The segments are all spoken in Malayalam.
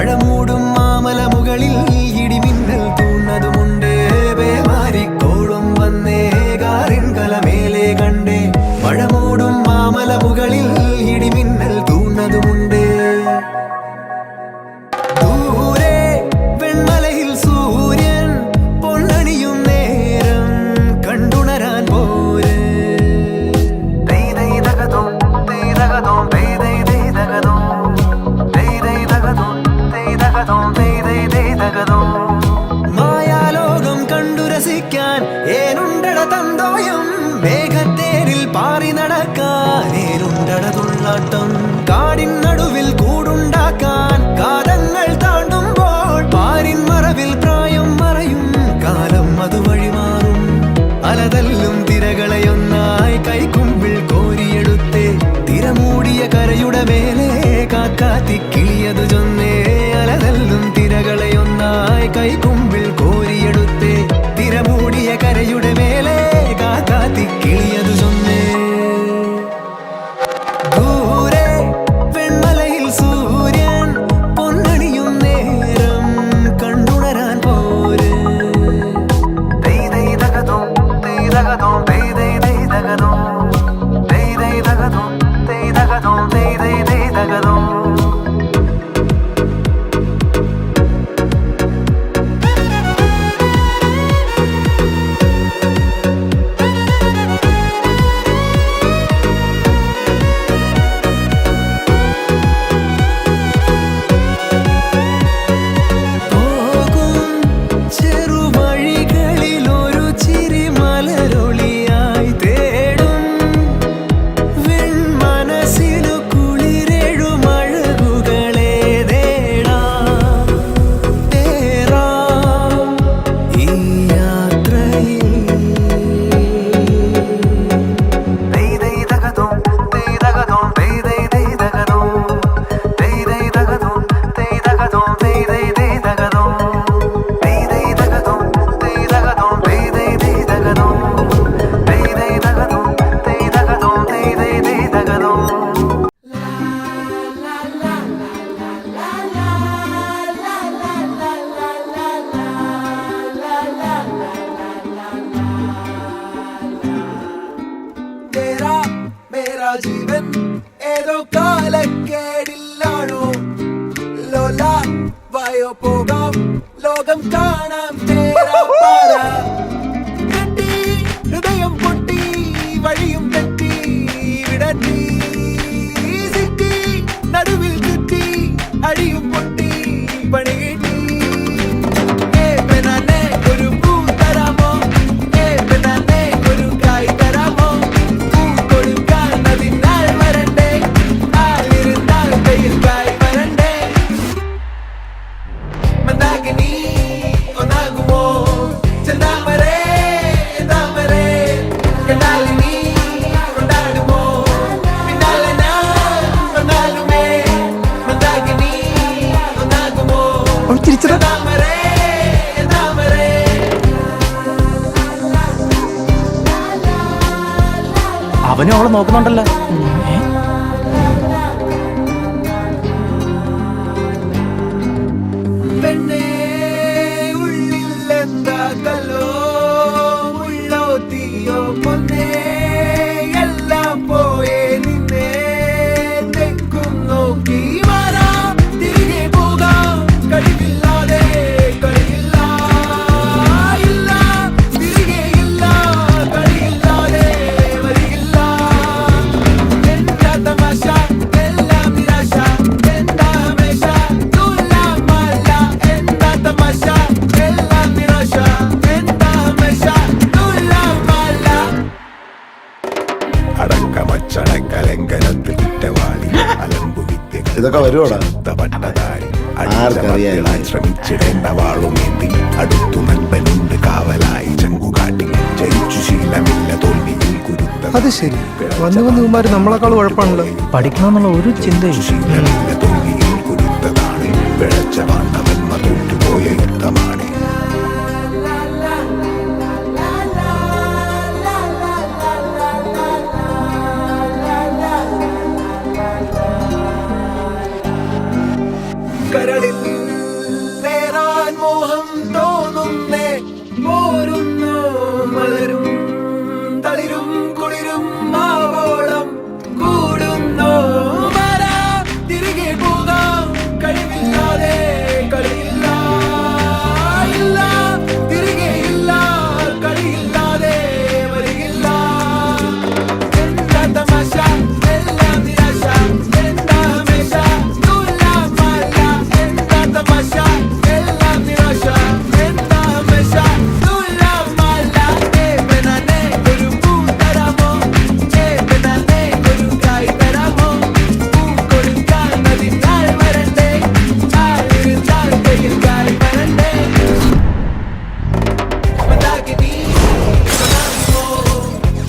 മഴമൂടും മാമലമുകളിൽ ഇടിമിന്നൽ തൂന്നതുമുണ്ട്. പേമാരിക്കോളും വന്നേ കാറിൻ കലമേലെ കണ്ടേ. മഴമൂടും മാമലമുകളിൽ ഇടിമിന്നൽ തൂന്നതുമുണ്ട്. ദൂരെ വെൺമലയിൽ സൂര്യൻ പൊന്നണിയും നേരം കണ്ടുണരാൻ പോര്. മായാലോകം കണ്ടു രസിക്കാൻ ഏനുണ്ടട തന്തോയം. മേഘത്തേരിൽ പാറി നടക്കാൻ ഏനുണ്ടട തുള്ളാട്ടം. കാടിൻ നടുവിൽ കൂടുണ്ടാക്കാൻ കാലങ്ങൾ താണ്ടുമ്പോൾ പാരിൻ മറവിൽ പ്രായം മറയും കാലം അത് വഴിമാറും. അലതല്ലും തിരകളെയൊന്നായി കൈക്കുമ്പിൾ കോരിയെടുത്തേ തിരമൂടിയ കരയുടെ മേലെ കാക്കാത്തി കിളിയതു ചൊന്നേ. അലതല്ലും തിരകളെയൊന്നായി കൈക്കുമ്പിൾ കോരിയെടുത്തേ തിരമൂടിയ കരയുടെ മേലെ കാക്കാത്തി കിളിയതു ചൊന്നേ. ദൂരെ വെൺമലയിൽ സൂര്യൻ പൊന്നണിയും നേരം കണ്ടുണരാൻ പോര്. ജീവൻ ഏതോ കാലക്കേടില്ലാണോ. ലോല വായോ പോകാം ലോകം കാണാം. കെട്ടി ഹൃദയം പൊട്ടി വഴിയും തെറ്റി വിടത്തി സിറ്റി നടുവിൽ ചുറ്റി അടിയും പൊട്ടി പണി കിട്ടി. ഒരു പൂ തരാമോ? ഒരു കായ് തരാമോ? പൂ കൊടുക്കാൻ അതിനാൾ വരണ്ടേ. ആളിരുന്നാൽ വെയിൽ കായ് വരണ്ടേ. മന്ദാകിനി ഒന്നാകുമോ? ചെന്താമരേ താമരേ കണ്ടാലിനി കൊണ്ടാടുമോ? പിന്നാലെ ഞാൻ വന്നാലുമേ മന്ദാകിനി ഒന്നാകുമോ? താമരേ താമരേ. അവനും അവളെ നോക്കുന്നുണ്ടല്ലോ. പെണ്ണേ ഉള്ളിൽ എന്താ കല്ലോ ഉള്ളോ തീയോ പൊന്നേ എല്ലാം പോയേ നിന്നെ തെക്കും നോക്കി മാറാം തിരികെ പോകാം. കഴിവില്ലാതെ കളിയില്ല ഇല്ല തിരികെ ഇല്ല കളിയില്ലാതെ വരികില്ല. എന്താ തമാശ എല്ലാം നിരാശ. എന്താ ഹമേശ തുലാമല്ല. എന്താ തമാശ എല്ലാം നിരാശ. എന്താ ഹമേശ തുലാമല്ല. അടക്കമച്ചടക്കലങ്കനത്തിൽ കുറ്റവാളി അലമ്പു വിദ്യകൾ ഇതൊക്കെ വരുവോടാ? ആർക്കറിയാൻ ശ്രമിച്ചിടേണ്ട വാളുമേന്തി അടുത്തു നൻപനുണ്ട് കാവലായി ചങ്കുകാട്ടി ജയിച്ചു ശീലമില്ല തോൽവിയിൽ കുരുത്ത. അത് ശരി, വന്നു വന്ന് ഇവന്മാര് നമ്മളെക്കാൾ കുഴപ്പമാണല്ലോ. പഠിക്കണമെന്നുള്ള ഒരു ചിന്തയും ശീലമില്ല തോൽവിയിൽ കുരുത്തതാണ്. പിഴച്ച പാണ്ഡവന്മ തോറ്റുപോയ യുദ്ധമാണ്. കരളിൽ മോഹം തോന്നുന്നേ പോരുന്നു മലരും തളിരും കുളിരും മാവോളം കൂടുന്നു വരാ തിരികെ പോകാം കഴിവില്ലാതെ കളിയില്ല ഇല്ല തിരികെ ഇല്ല കളിയില്ലാതെ വരികില്ല എന്താ തമാശ എല്ലാം നിരാശ എന്താ ഹമേശ നൂലാമല്ല എന്താ തമാശ എല്ലാം നിരാശ എന്താ ഹമേശ നൂലാമല്ല ഏവനാനെ ഒരു പൂ തരാമോ ഏവനാനെ ഒരു കായ് തരാമോ പൂ കൊടുക്കാൻ അതിനാൾ വരണ്ടേ ആളിരുന്നാൽ കയ്യിൽ കായ് വരണ്ടേ മന്ദാകിനി മനാകുമോ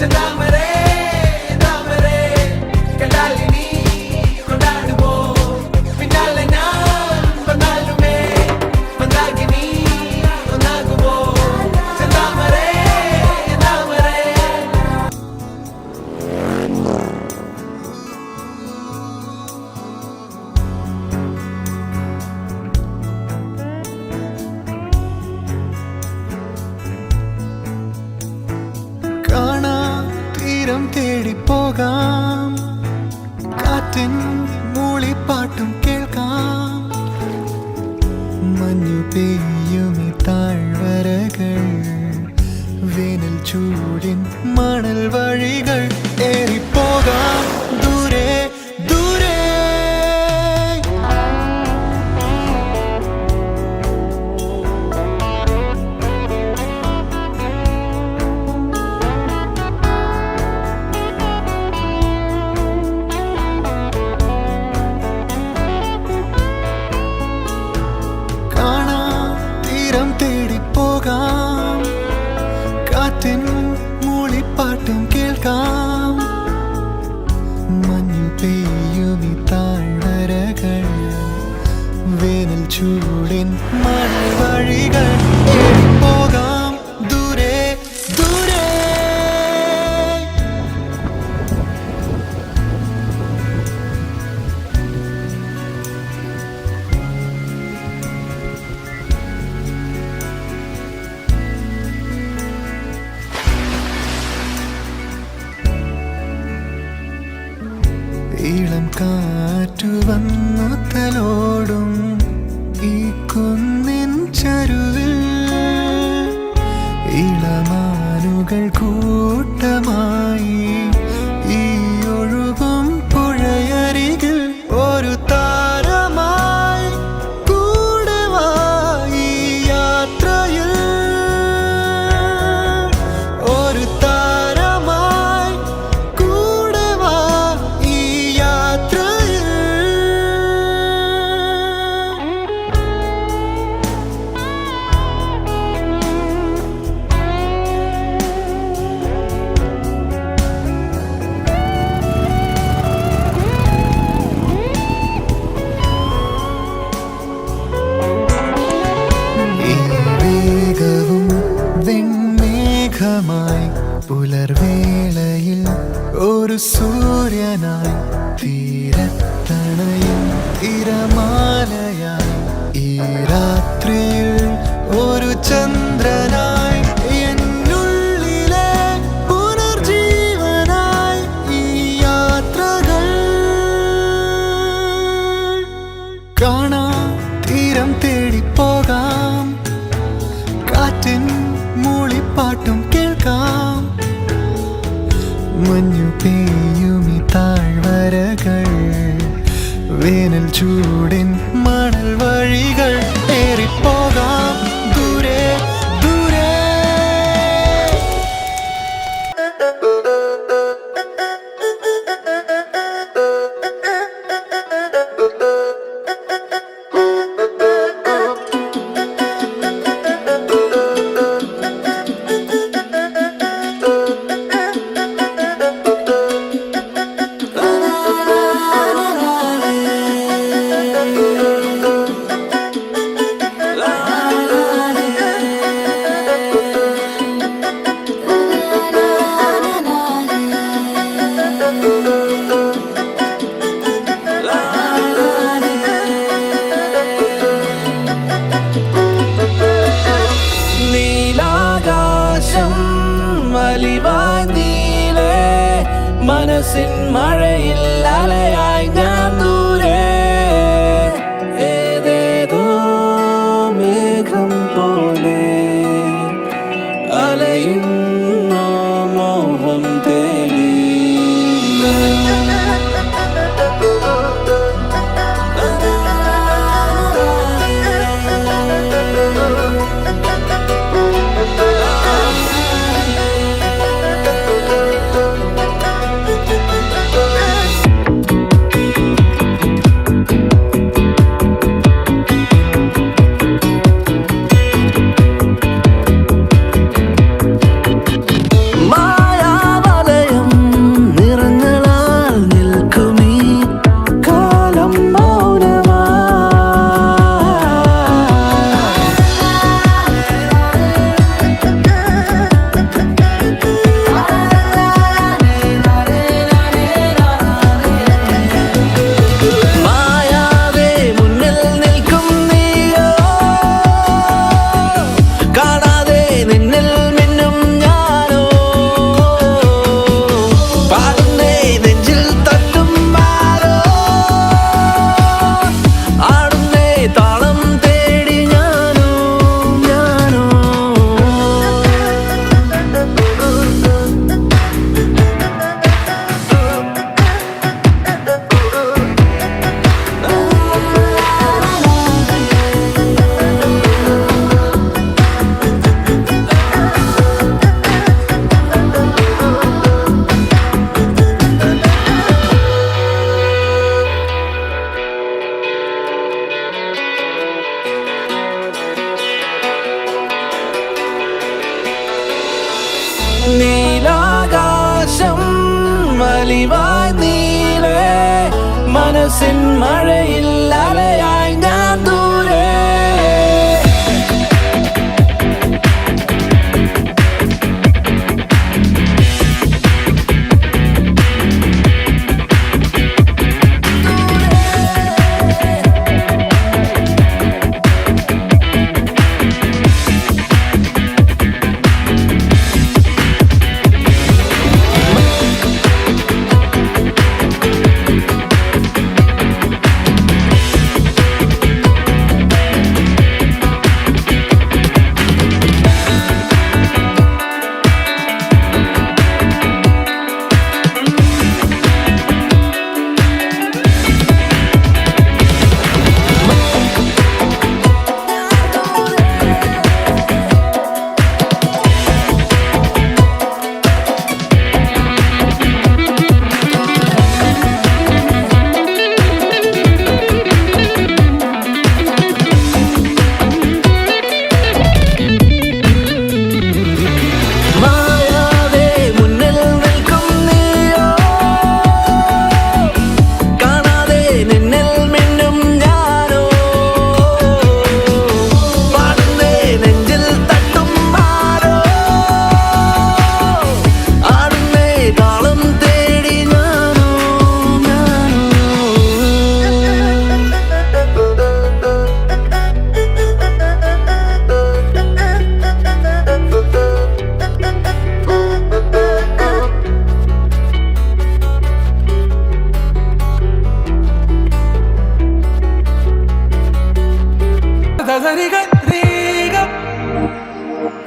ചെന്താമരേ താമരേ കണ്ടാലിനി കൊണ്ടാടുമോ പിന്നാലെ ഞാൻ വന്നാലുമേ മന്ദാകിനി ഒന്നാകുമോ ചെന്താമരേ താമരേ കാണാ തീരം തേടി പോകാം കാറ്റിൻ മൂളിപ്പാട്ടും കേൾക്കാം മഞ്ഞു പെയ്യുമി താഴ്വരകൾ വേനൽ ചൂടിൻ മണൽ വഴികൾ ഏറിപ്പോകാം ദൂരെ ദൂരെ കാണാ തീരം തേടി പോകാം കാറ്റിൻ മൂളിപ്പാട്ടും കേൾക്കാം മഞ്ഞു പെയ്യുമി താഴ്വരകൾ വേനൽ ചൂടിൻ മണൽ വഴികൾ ഏറിപ്പോകാം ദൂരെ ദൂരെ ഇളം കാറ്റു വന്നു തലോടും ഈ കുന്നിൻ ചരുവിൽ ഇളമാനുകൾ കൂട്ടമായി ഈ ഒഴുകും പുഴയരികിൽ ഒരു താരമായി കൂടെ വാ ഈ യാത്രയിൽ ഒരു താരമായി കൂടെ വാ ഈ യാത്രയിൽ ഈ വേഗവും വെൺമേഘമായി പുലർവേളയിൽ ഒരു സൂര്യനായി തീരത്തണയും തിരമാലയായി ഈ രാത്രിയിൽ ഒരു ചന്ദ്രനായി എന്നുള്ളിലെ പുനർജീവനായി ഈ യാത്രകൾ കാണാ തീരം തേടി പോകാം കാറ്റിൻ മൂളിപ്പാട്ടും കേൾക്കാം മഞ്ഞു പെയ്യുമി താഴ്വരകൾ വേനൽ ചൂടിൻ മണൽ വഴികൾ ഏറിപ്പോകാം ദൂരെ ദൂരെ la മനസ്സിൻ മഴയിൽ അലയായി ഞാൻ ദൂരെ ഏതേതോ മേഘം പോലെ അലയുന്ന മോഹം തേടി നീലാകാശം വലിവായി നീളെ മനസ്സിൻ മഴയിൽ അലയായി ഞാൻ ദൂരെ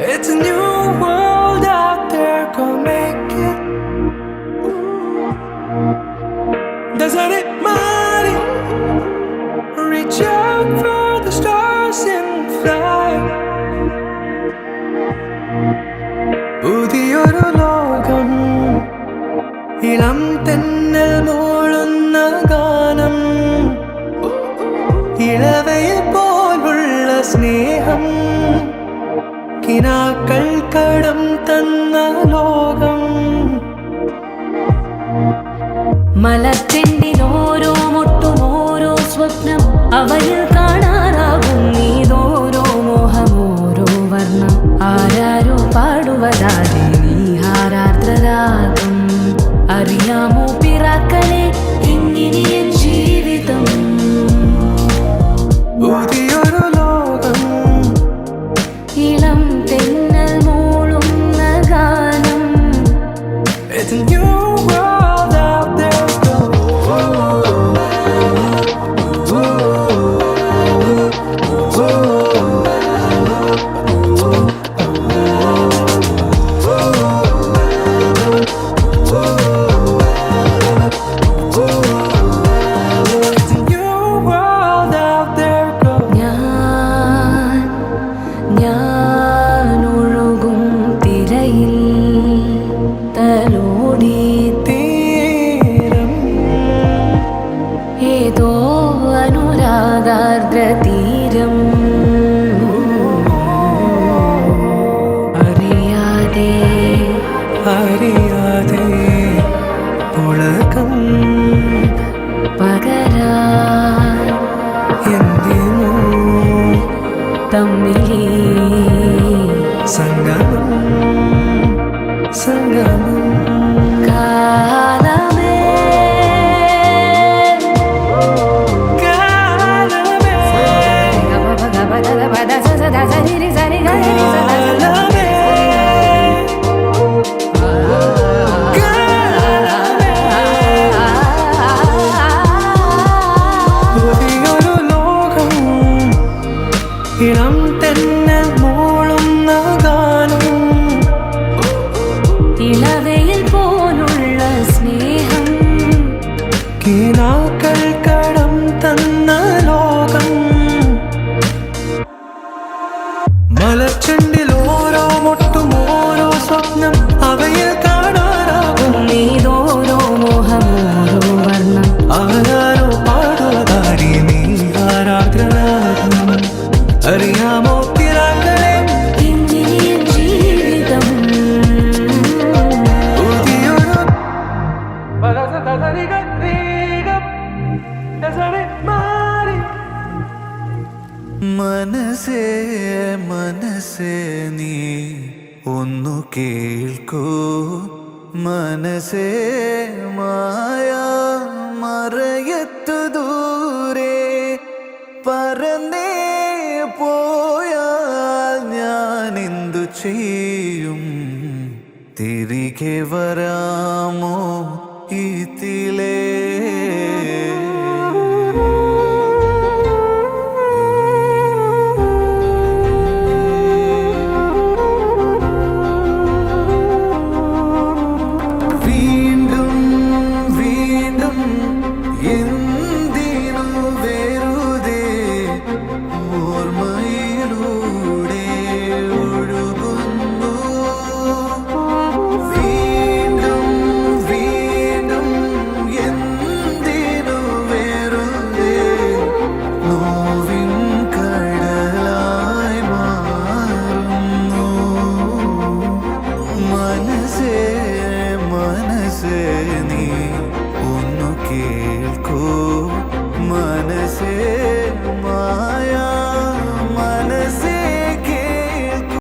It's a new world out there, go make it. Doesn't it matter? Reach out for the stars and fly. പുതിയൊരു ലോകം ഇളം തെന്നൽ മൂളുന്ന ഗാനം ഇളവയിൽ പോലുള്ള സ്നേഹം കിനാക്കൾ കടം തന്ന ലോകം മലർച്ചെണ്ടിൽ ഓരോ മുട്ടും ഓരോ സ്വപ്നം അവയിൽ കാണാറാകും നീതോരോ മോഹം ഓരോ വർണ്ണം ആരാരോ പാടുവതാതെ നീ ഹാരാർദ്രരാഗം അറിയാമോ പിറാക്കളെ ഇങ്ങനെയൻ ജീവിതം പുതിയൊരു ലോകം ഇളം തെന്നൽ മൂളുന്ന ഗാനം It's a new world തമ്മിലേ സംഗമം സംഗമം കാലമേ കാലമേ പുതിയൊരു ലോകം ഇളം തെന്നൽ മൂളുന്ന ഗാനം ഇളവയിൽ പോലുള്ള സ്നേഹം കിനാക്കൾ കടം തന്ന ലോകം മലച്ചെണ്ടിൽ ഓരോ മുട്ടും ഓരോ സ്വപ്നം അവയിൽ കാണാനാകും നീതോരോ മോഹമോരോ വർണ്ണം ആരാരോ പാടുവതാരി നീ ആരാഗ്രനാകും അറിയാമോ തിരാക്കളെ ഇന്നിനിയും ജീവിതം പുതിയൊരു മാറി മനസ്സേ മനസ്സേ നീ ഒന്നു കേൾക്കൂ മനസ്സേ മായ മറയത്തു ദൂരെ പറന്നേ പോയാൽ ഞാൻ എന്തു ചെയ്യും തിരികെ വരാമോ